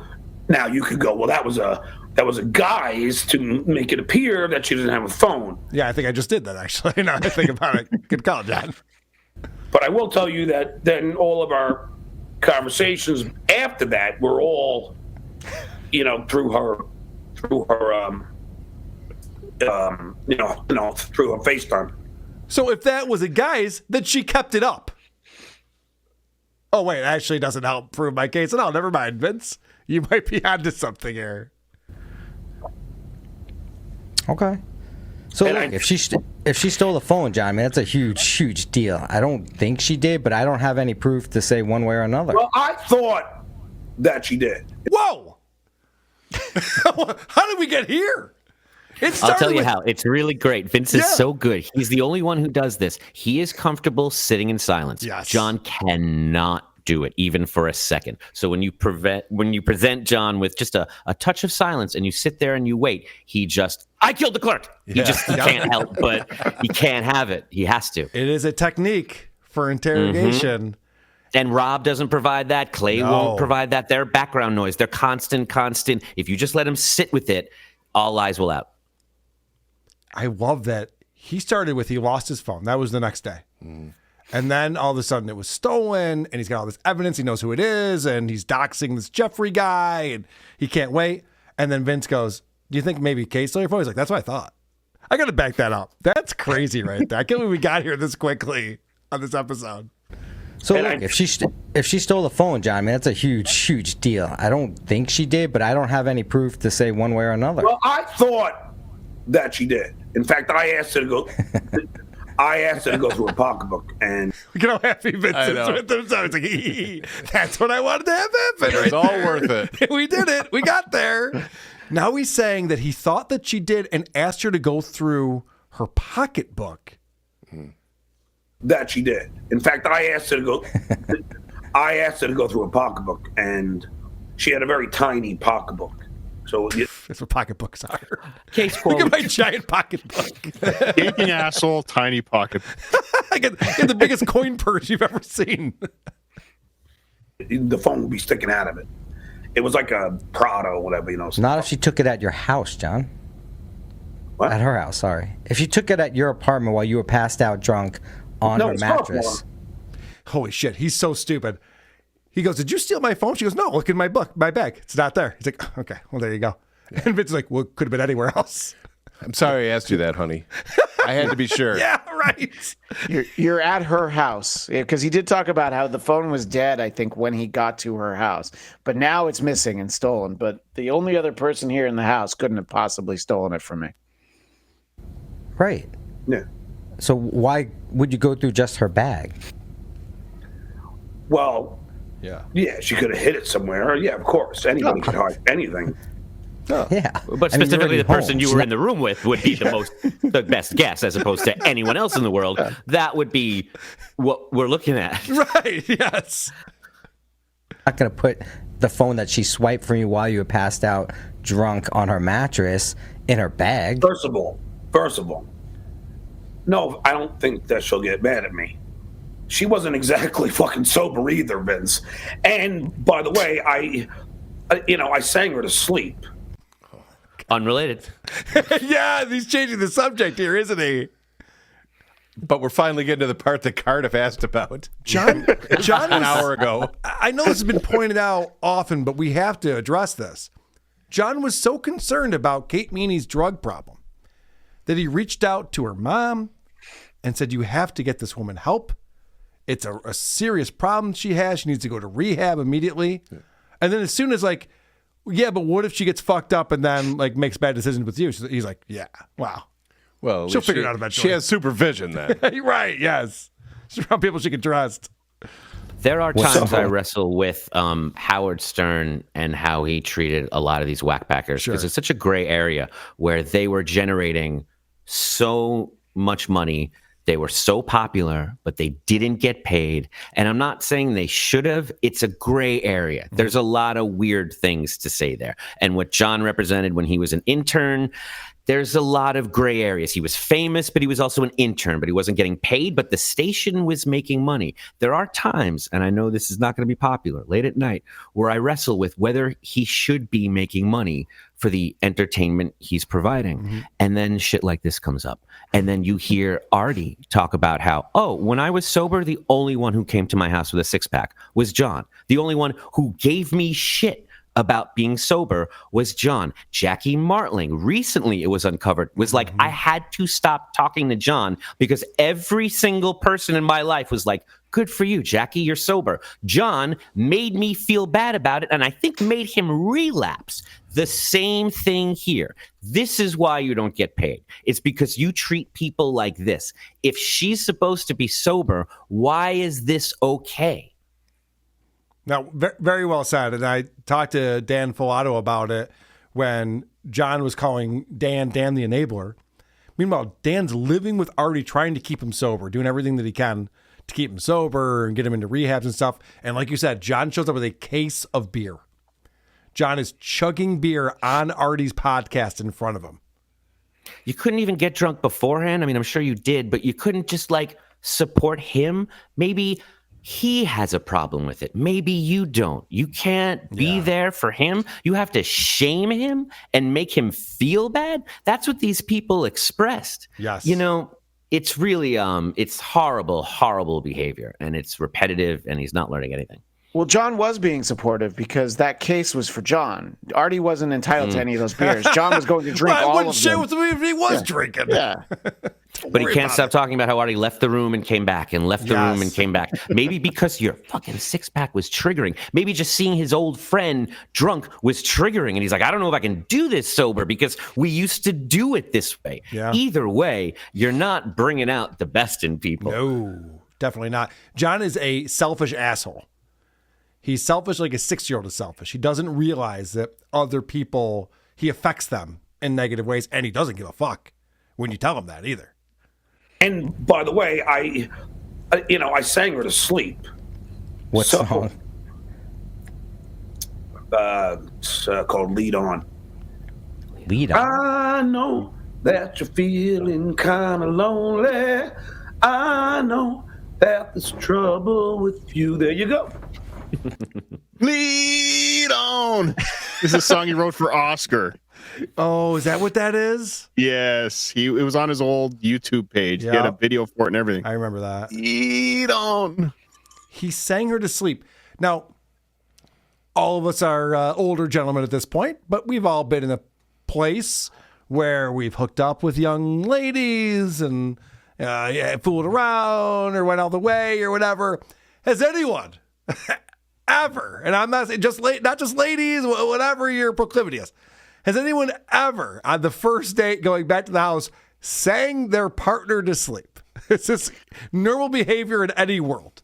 you could go, well, that was a guise to make it appear that she doesn't have a phone. Yeah, I think I just did that, actually. Now I think about it. Good call, John. But I will tell you that then all of our conversations after that were all, through her FaceTime. So if that was a guise, then she kept it up. Oh, wait, actually doesn't help prove my case at all. Never mind, Vince. You might be onto something here. Okay. So look, if she stole the phone, John, man, that's a huge deal. I don't think she did, but I don't have any proof to say one way or another. Well, I thought that she did. Whoa! How did we get here? I'll tell you how. It's really great. Vince is so good. He's the only one who does this. He is comfortable sitting in silence. Yes. John cannot do it, even for a second. So when you present John with just a touch of silence and you sit there and you wait, I killed the clerk. He can't help, but he can't have it. He has to. It is a technique for interrogation. And Rob doesn't provide that. Clay won't provide that. They're background noise. They're constant. If you just let him sit with it, all lies will out. I love that he started with he lost his phone. That was the next day. And then all of a sudden it was stolen and he's got all this evidence. He knows who it is and he's doxing this Jeffrey guy and he can't wait. And then Vince goes, do you think maybe Kate stole your phone? He's like, that's what I thought. I got to back that up. That's crazy right there. I can't believe we got here this quickly on this episode. So look, if she stole the phone, John, man, that's a huge deal. I don't think she did, but I don't have any proof to say one way or another. Well, I thought that she did. In fact, I asked her to go. Through her pocketbook, and look at how happy Vince is with him. So it's like, that's what I wanted to have happen. It was all worth it. We did it. We got there. Now he's saying that he thought that she did and asked her to go through her pocketbook. That she did. In fact, I asked her to go. Through her pocketbook, and she had a very tiny pocketbook. So that's what pocketbooks are. Case quote. Look at my giant pocketbook. Gaping asshole, tiny pocket. I get the biggest coin purse you've ever seen. The phone would be sticking out of it. It was like a Prada or whatever, Not if she took it at your house, John. What? At her house, sorry. If she took it at your apartment while you were passed out drunk on her mattress. Holy shit, he's so stupid. He goes, did you steal my phone? She goes, no, look in my bag. It's not there. He's like, okay, well, there you go. And Vince is like, well, it could have been anywhere else. I'm sorry I asked you that, honey. I had to be sure. Yeah, right. You're at her house, because he did talk about how the phone was dead, I think, when he got to her house. But now it's missing and stolen. But the only other person here in the house couldn't have possibly stolen it from me. Right. Yeah. So why would you go through just her bag? Well, yeah, she could have hid it somewhere. Yeah, of course. Anybody could hide anything. Yeah. But specifically the person you were in the room with would be the best guess as opposed to anyone else in the world. That would be what we're looking at. Right, yes. Not going to put the phone that she swiped from you while you were passed out drunk on her mattress in her bag. First of all, no, I don't think that she'll get mad at me. She wasn't exactly fucking sober either, Vince. And by the way, I sang her to sleep. Unrelated. Yeah, he's changing the subject here, isn't he? But we're finally getting to the part that Cardiff asked about. John An hour ago. I know this has been pointed out often, but we have to address this. John was so concerned about Kate Meaney's drug problem that he reached out to her mom and said, you have to get this woman help. It's a serious problem she has. She needs to go to rehab immediately. Yeah. And then as soon as like, yeah, but what if she gets fucked up and then like makes bad decisions with you? He's like, yeah, wow. Well, she'll figure it out eventually. She has supervision then. Right, yes. She's around people she can trust. There are times I wrestle with Howard Stern and how he treated a lot of these whackpackers because it's such a gray area where they were generating so much money. They were so popular, but they didn't get paid. And I'm not saying they should have. It's a gray area. There's a lot of weird things to say there. And what John represented when he was an intern, there's a lot of gray areas. He was famous, but he was also an intern, but he wasn't getting paid, but the station was making money. There are times, and I know this is not going to be popular, late at night, where I wrestle with whether he should be making money for the entertainment he's providing. Mm-hmm. And then shit like this comes up. And then you hear Artie talk about how, oh, when I was sober, the only one who came to my house with a six-pack was John. The only one who gave me shit about being sober was John. Jackie Martling, recently it was uncovered, was like, I had to stop talking to John because every single person in my life was like, good for you, Jackie, you're sober. John made me feel bad about it, and I think made him relapse. The same thing here. This is why you don't get paid. It's because you treat people like this. If she's supposed to be sober, why is this okay? Now, very well said. And I talked to Dan Filato about it when John was calling Dan the enabler. Meanwhile, Dan's living with Artie, trying to keep him sober, doing everything that he can to keep him sober and get him into rehabs and stuff. And like you said, John shows up with a case of beer. John is chugging beer on Artie's podcast in front of him. You couldn't even get drunk beforehand. I mean, I'm sure you did, but you couldn't just like support him. Maybe he has a problem with it. Maybe you don't. You can't be there for him. You have to shame him and make him feel bad. That's what these people expressed. Yes. You know, it's really, it's horrible, horrible behavior, and it's repetitive, and he's not learning anything. Well, John was being supportive because that case was for John. Artie wasn't entitled to any of those beers. John was going to drink all of them. I wouldn't share with him if he was drinking. Yeah. But he can't stop talking about how Artie left the room and came back and left the room and came back. Maybe because your fucking six-pack was triggering. Maybe just seeing his old friend drunk was triggering. And he's like, I don't know if I can do this sober because we used to do it this way. Yeah. Either way, you're not bringing out the best in people. No, definitely not. John is a selfish asshole. He's selfish like a 6-year-old is selfish. He doesn't realize that other people, he affects them in negative ways, and he doesn't give a fuck when you tell him that either. And by the way, I sang her to sleep. What song? It's called Lead On. Lead On? I know that you're feeling kind of lonely. I know that there's trouble with you. There you go. Lead on. This is a song he wrote for Oscar. Oh, is that what that is? Yes. It was on his old YouTube page. He had a video for it and everything. I remember that. Lead on. He sang her to sleep. Now, all of us are older gentlemen at this point, but we've all been in a place where we've hooked up with young ladies and fooled around or went all the way or whatever. Has anyone ever, and I'm not saying not just ladies, whatever your proclivity is, has anyone ever on the first date going back to the house sang their partner to sleep? It's just normal behavior in any world.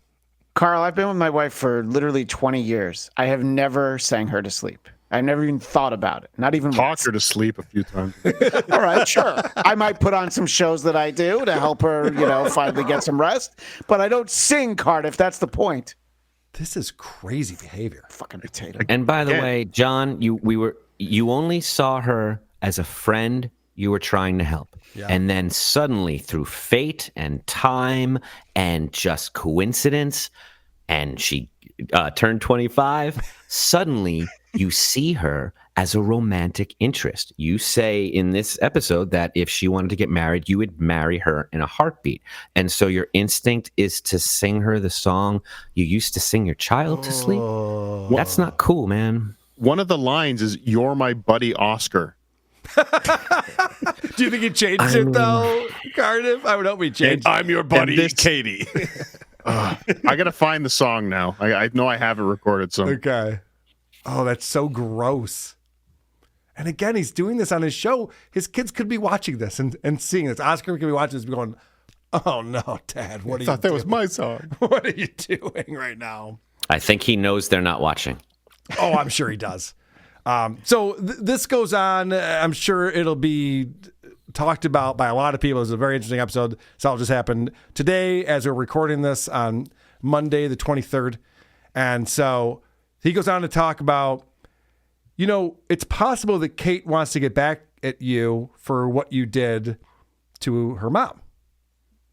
Carl, I've been with my wife for literally 20 years. I have never sang her to sleep. I've never even thought about it. Not even talked her to sleep a few times. All right, sure. I might put on some shows that I do to help her, finally get some rest. But I don't sing, Cardiff. That's the point. This is crazy behavior. Fucking potato. And by the way, John, you only saw her as a friend you were trying to help. Yeah. And then suddenly through fate and time and just coincidence, and she turned 25, suddenly you see her as a romantic interest. You say in this episode that if she wanted to get married, you would marry her in a heartbeat. And so your instinct is to sing her the song you used to sing your child to sleep. That's not cool, man. One of the lines is, "You're my buddy Oscar." Do you think he changed it though, Cardiff? I would hope he changed. I'm your buddy, Katie. I got to find the song now. I know I have it recorded. So Okay. Oh, that's so gross. And again, he's doing this on his show. His kids could be watching this and seeing this. Oscar could be watching this and going, oh no, Dad, what are you doing? I thought that was my song. What are you doing right now? I think he knows they're not watching. Oh, I'm sure he does. So this goes on. I'm sure it'll be talked about by a lot of people. It's a very interesting episode. This all just happened today as we're recording this on Monday, the 23rd. And so he goes on to talk about, you know, it's possible that Kate wants to get back at you for what you did to her mom.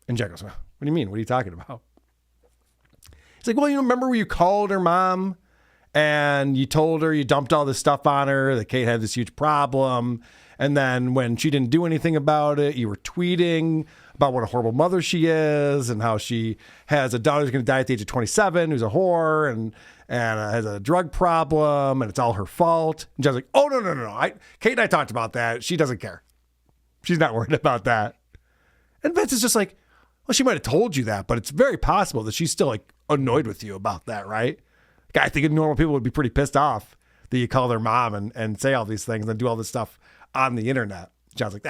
And Jack goes, what do you mean? What are you talking about? He's like, well, you remember when you called her mom and you told her you dumped all this stuff on her, that Kate had this huge problem. And then when she didn't do anything about it, you were tweeting about what a horrible mother she is and how she has a daughter who's going to die at the age of 27, who's a whore and has a drug problem, and it's all her fault. And John's like, oh, no. Kate and I talked about that. She doesn't care. She's not worried about that. And Vince is just like, well, she might have told you that, but it's very possible that she's still like annoyed with you about that, right? I think normal people would be pretty pissed off that you call their mom and say all these things and do all this stuff on the internet. John's like,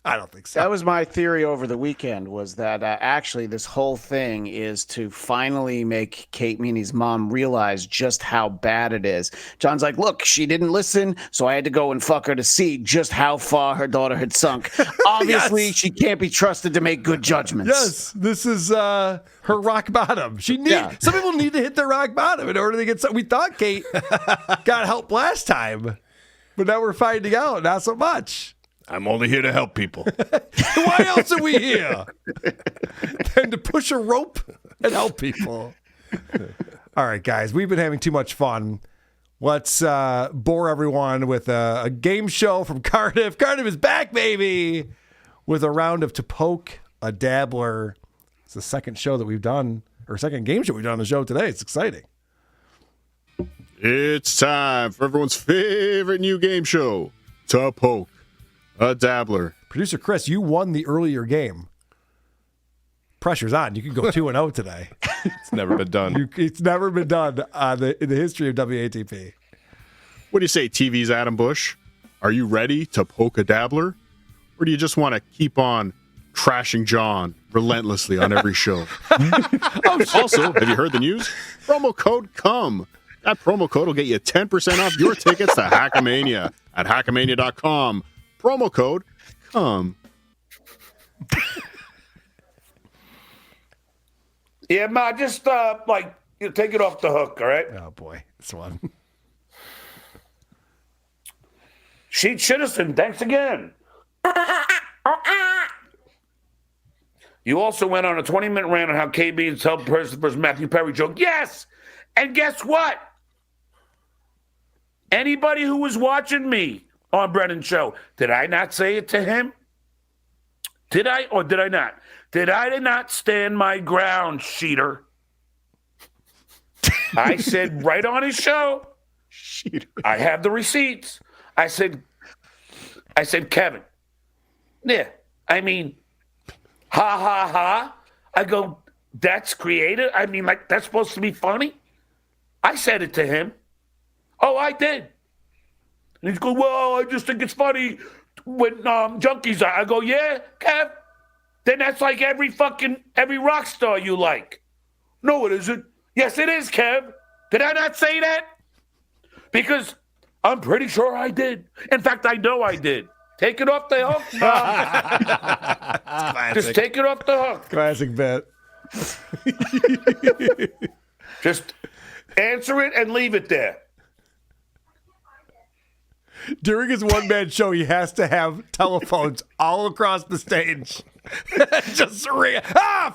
I don't think so. That was my theory over the weekend, was that actually this whole thing is to finally make Kate Meaney's mom realize just how bad it is. John's like, look, she didn't listen, so I had to go and fuck her to see just how far her daughter had sunk. Obviously, She can't be trusted to make good judgments. Yes, this is her rock bottom. Some people need to hit their rock bottom in order to get some. We thought Kate got help last time, but now we're finding out not so much. I'm only here to help people. Why else are we here? Than to push a rope and help people. All right, guys, we've been having too much fun. Let's bore everyone with a game show from Cardiff. Cardiff is back, baby, with a round of To Poke a Dabbler. It's the second show that we've done, or second game show we've done on the show today. It's exciting. it's time for everyone's favorite new game show, To Poke a Dabbler. Producer Chris, you won the earlier game. Pressure's on. You can go 2-0 today. It's never been done. It's never been done in the history of WATP. What do you say, TV's Adam Busch? Are you ready to poke a dabbler? Or do you just want to keep on trashing John relentlessly on every show? Also, have you heard the news? Promo code COME. That promo code will get you 10% off your tickets to Hackamania at hackamania.com. Promo code COME. Yeah, Ma, just take it off the hook, all right? Oh boy, this one. Sheet Citizen, thanks again. You also went on a 20-minute rant on how KB helped Christopher's Matthew Perry joke. Yes! And guess what? Anybody who was watching me on Brennan's show, did I not say it to him? Did I or did I not? Did I not stand my ground, cheater? I said right on his show, cheater. I have the receipts. I said, Kevin, yeah, I mean, ha, ha, ha. I go, that's creative? I mean, like, that's supposed to be funny? I said it to him. Oh, I did. And he's going, well, I just think it's funny when junkies are. I go, yeah, Kev? Then that's like every rock star you like. No, it isn't. Yes, it is, Kev. Did I not say that? Because I'm pretty sure I did. In fact, I know I did. Take it off the hook, Mom. Just take it off the hook. Classic bet. Just answer it and leave it there. During his one-man show, he has to have telephones all across the stage. Just ring.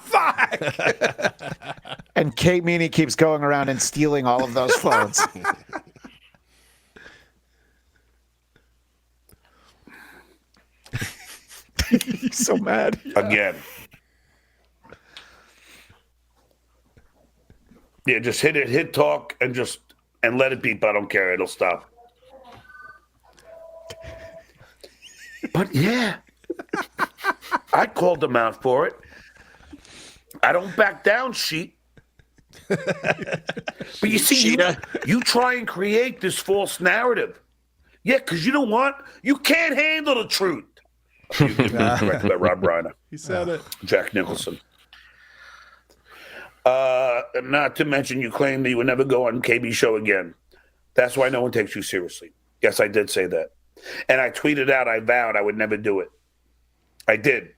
Fuck! And Kate Meaney keeps going around and stealing all of those phones. He's so mad. Again. Yeah, just hit talk and let it beep. I don't care. It'll stop. But yeah, I called him out for it. I don't back down, sheet. But you see, you try and create this false narrative. Yeah, because you know what? You can't handle the truth. Directed by Rob Reiner. He said it. Jack Nicholson. Not to mention, you claim that you would never go on KB show again. That's why no one takes you seriously. Yes, I did say that. And I tweeted out, I vowed I would never do it. I did.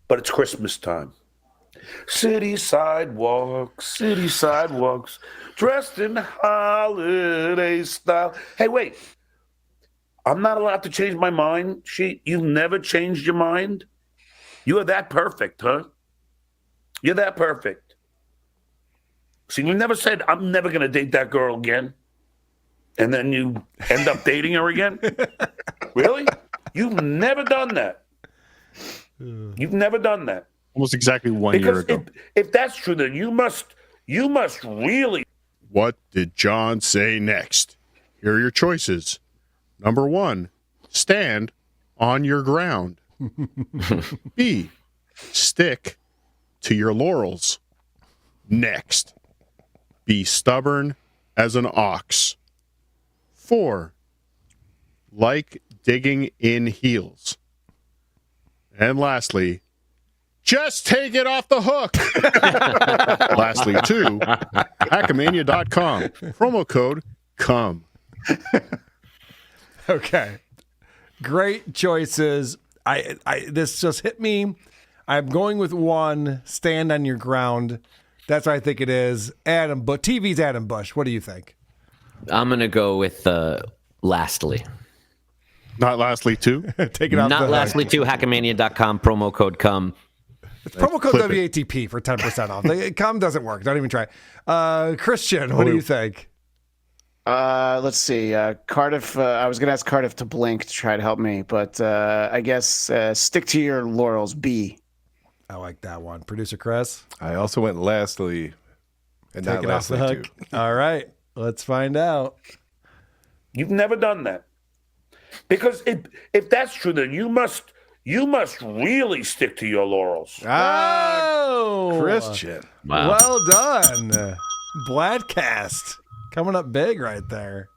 But it's Christmas time. City sidewalks, dressed in holiday style. Hey, wait. I'm not allowed to change my mind. You've never changed your mind? You are that perfect, huh? You're that perfect. See, you never said, I'm never going to date that girl again. And then you end up dating her again? Really? You've never done that. You've never done that. Almost exactly 1 year ago. If that's true, then you must really. What did John say next? Here are your choices. Number 1, stand on your ground. B, stick to your laurels. Next, be stubborn as an ox. 4, like digging in heels. And lastly, just take it off the hook. Lastly, 2, Hackmania.com. Promo code COME. Okay. Great choices. This just hit me. I'm going with 1, stand on your ground. That's what I think it is. TV's Adam Busch. What do you think? I'm going to go with lastly. Not lastly, 2? Take it off Not the lastly, 2, Hackmania.com, promo code COME. It's promo code WATP for 10% off. COME doesn't work. Don't even try. Christian, what do you think? Let's see. Cardiff. I was going to ask Cardiff to blink to try to help me, but I guess stick to your laurels. B. I like that one. Producer Chris. I also went lastly, and Take not it off the lastly hook. too. All right. Let's find out. You've never done that. Because if that's true, then you must really stick to your laurels. Oh, Christian. Wow. Well done. Bladcast. Coming up big right there.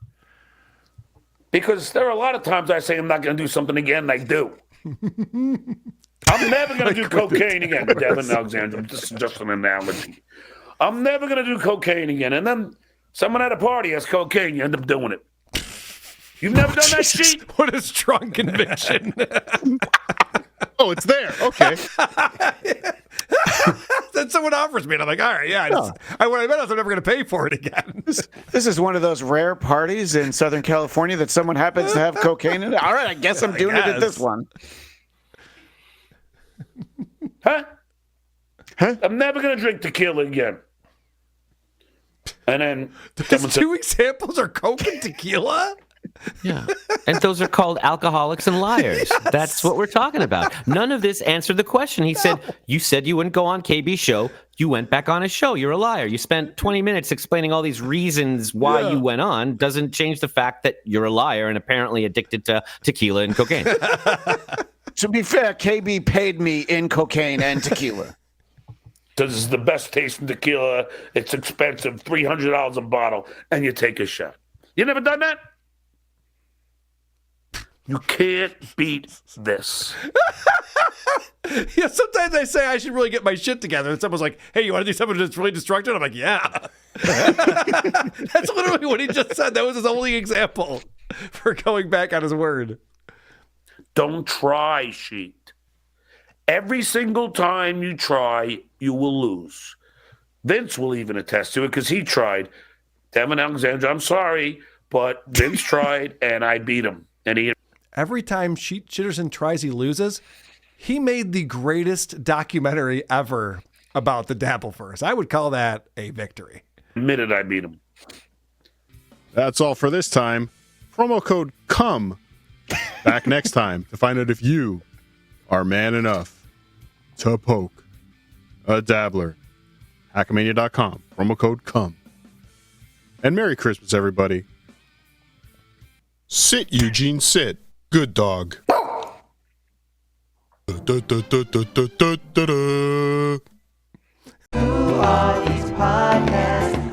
Because there are a lot of times I say I'm not going to do something again, and I do. I'm never going to do cocaine again, Devin Alexander. This is just an analogy. I'm never going to do cocaine again. And then someone at a party has cocaine, you end up doing it. You've never done that shit? What a strong conviction. Oh, it's there. Okay. Then someone offers me, and I'm like, all right, yeah. What I meant is I'm never going to pay for it again. This is one of those rare parties in Southern California that someone happens to have cocaine in it. All right, I guess I'm doing it at this one. Huh? I'm never going to drink tequila again. And then Those 2 examples are Coke and tequila? Yeah. And those are called alcoholics and liars. Yes. That's what we're talking about. None of this answered the question. He said, you said you wouldn't go on KB's show. You went back on his show. You're a liar. You spent 20 minutes explaining all these reasons why you went on. Doesn't change the fact that you're a liar and apparently addicted to tequila and cocaine. To be fair, KB paid me in cocaine and tequila. this is the best tasting tequila. It's expensive, $300 a bottle, and you take a shot. You never done that? You can't beat this. Yeah, sometimes I say I should really get my shit together, and someone's like, hey, you want to do something that's really destructive? I'm like, yeah. That's literally what he just said. That was his only example for going back on his word. Don't try, sheet. Every single time you try, you will lose. Vince will even attest to it because he tried. Devin Alexander, I'm sorry, but Vince tried, and I beat him. And he. Every time Shitterson tries, he loses. He made the greatest documentary ever about the Dabblefers. I would call that a victory. Admitted I beat him. That's all for this time. Promo code COME. Back next time to find out if you are man enough to poke a dabbler. Hackmania.com. Promo code COME. And Merry Christmas, everybody. Sit, Eugene, sit. Good dog. Who are these podcasts?